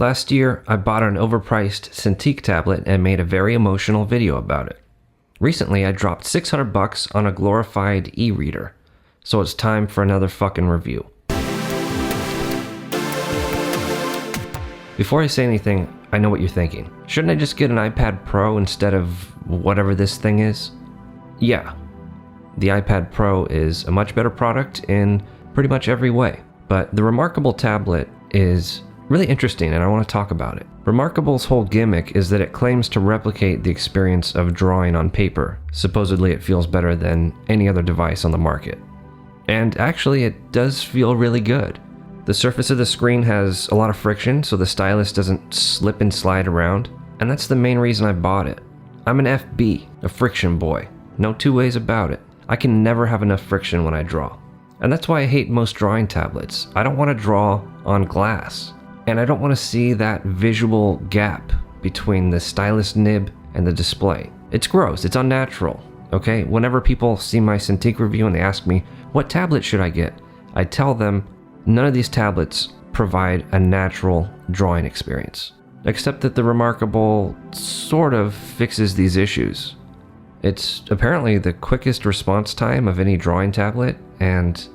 Last year, I bought an overpriced Cintiq tablet and made a very emotional video about it. Recently, I dropped $600 on a glorified e-reader, so it's time for another fucking review. Before I say anything, I know what you're thinking. Shouldn't I just get an iPad Pro instead of whatever this thing is? Yeah, the iPad Pro is a much better product in pretty much every way, but the ReMarkable tablet is really interesting and I want to talk about it. ReMarkable's whole gimmick is that it claims to replicate the experience of drawing on paper. Supposedly it feels better than any other device on the market. And actually it does feel really good. The surface of the screen has a lot of friction so the stylus doesn't slip and slide around, and that's the main reason I bought it. I'm an FB, a friction boy. No two ways about it. I can never have enough friction when I draw. And that's why I hate most drawing tablets. I don't want to draw on glass. And I don't want to see that visual gap between the stylus nib and the display. It's gross, it's unnatural, okay? Whenever people see my Cintiq review and they ask me, what tablet should I get? I tell them, none of these tablets provide a natural drawing experience. Except that the ReMarkable sort of fixes these issues. It's apparently the quickest response time of any drawing tablet, and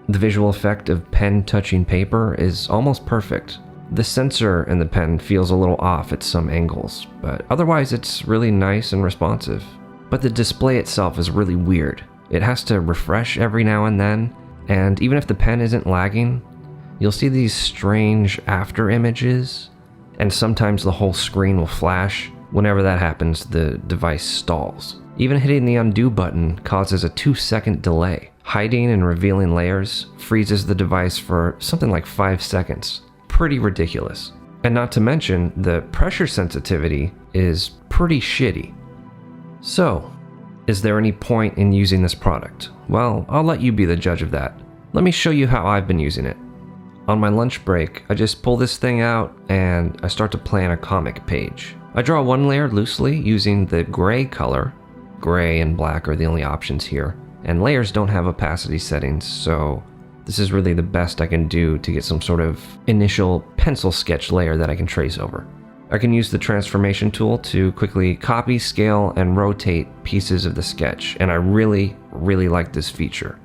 the visual effect of pen touching paper is almost perfect. The sensor in the pen feels a little off at some angles, but otherwise it's really nice and responsive. But the display itself is really weird. It has to refresh every now and then, and even if the pen isn't lagging, you'll see these strange after images, and sometimes the whole screen will flash. Whenever that happens, the device stalls. Even hitting the undo button causes a 2-second delay. Hiding and revealing layers freezes the device for something like 5 seconds. Pretty ridiculous. And not to mention, the pressure sensitivity is pretty shitty. So, is there any point in using this product? Well, I'll let you be the judge of that. Let me show you how I've been using it. On my lunch break, I just pull this thing out and I start to plan a comic page. I draw one layer loosely using the gray color. Gray and black are the only options here, and layers don't have opacity settings, so this is really the best I can do to get some sort of initial pencil sketch layer that I can trace over. I can use the transformation tool to quickly copy, scale, and rotate pieces of the sketch, and I really like this feature.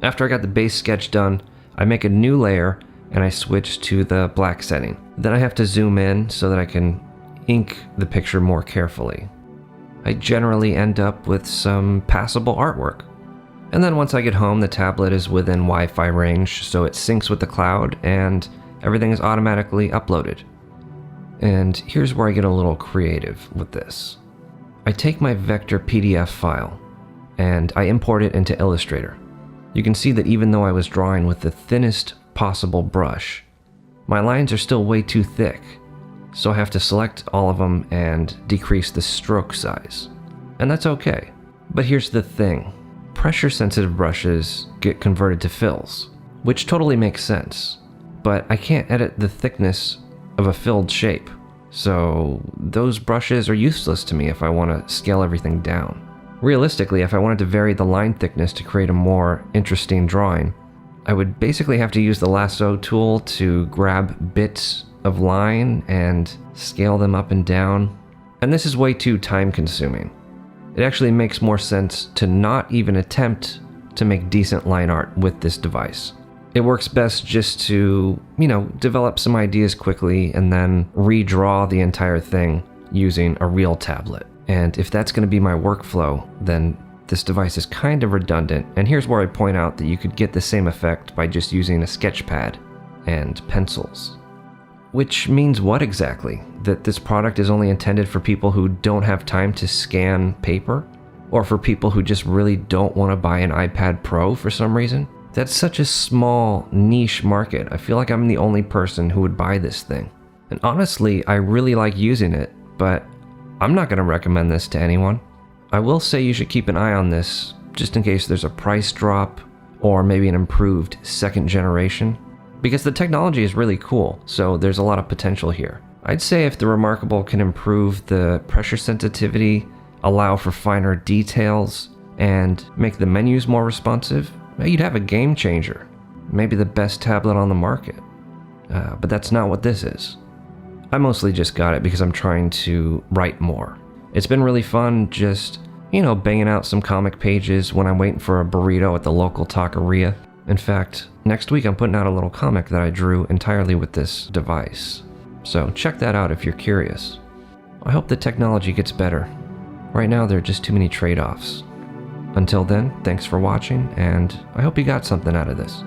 After I got the base sketch done, I make a new layer and I switch to the black setting. Then I have to zoom in so that I can ink the picture more carefully. I generally end up with some passable artwork. And then once I get home, the tablet is within Wi-Fi range, so it syncs with the cloud and everything is automatically uploaded. And here's where I get a little creative with this. I take my vector PDF file and I import it into Illustrator. You can see that even though I was drawing with the thinnest possible brush, my lines are still way too thick. So I have to select all of them and decrease the stroke size. And that's okay. But here's the thing. Pressure sensitive brushes get converted to fills, which totally makes sense. But I can't edit the thickness of a filled shape. So those brushes are useless to me if I want to scale everything down. Realistically, if I wanted to vary the line thickness to create a more interesting drawing, I would basically have to use the lasso tool to grab bits of line and scale them up and down. And this is way too time consuming. It actually makes more sense to not even attempt to make decent line art with this device. It works best just to, develop some ideas quickly and then redraw the entire thing using a real tablet. And if that's going to be my workflow, then this device is kind of redundant. And here's where I point out that you could get the same effect by just using a sketch pad and pencils. Which means what exactly? That this product is only intended for people who don't have time to scan paper? Or for people who just really don't want to buy an iPad Pro for some reason? That's such a small niche market. I feel like I'm the only person who would buy this thing. And honestly, I really like using it, but I'm not going to recommend this to anyone. I will say you should keep an eye on this just in case there's a price drop or maybe an improved second generation. Because the technology is really cool, so there's a lot of potential here. I'd say if the ReMarkable can improve the pressure sensitivity, allow for finer details, and make the menus more responsive, you'd have a game changer. Maybe the best tablet on the market. But that's not what this is. I mostly just got it because I'm trying to write more. It's been really fun just, banging out some comic pages when I'm waiting for a burrito at the local taqueria. In fact, next week I'm putting out a little comic that I drew entirely with this device. So check that out if you're curious. I hope the technology gets better. Right now there are just too many trade-offs. Until then, thanks for watching, and I hope you got something out of this.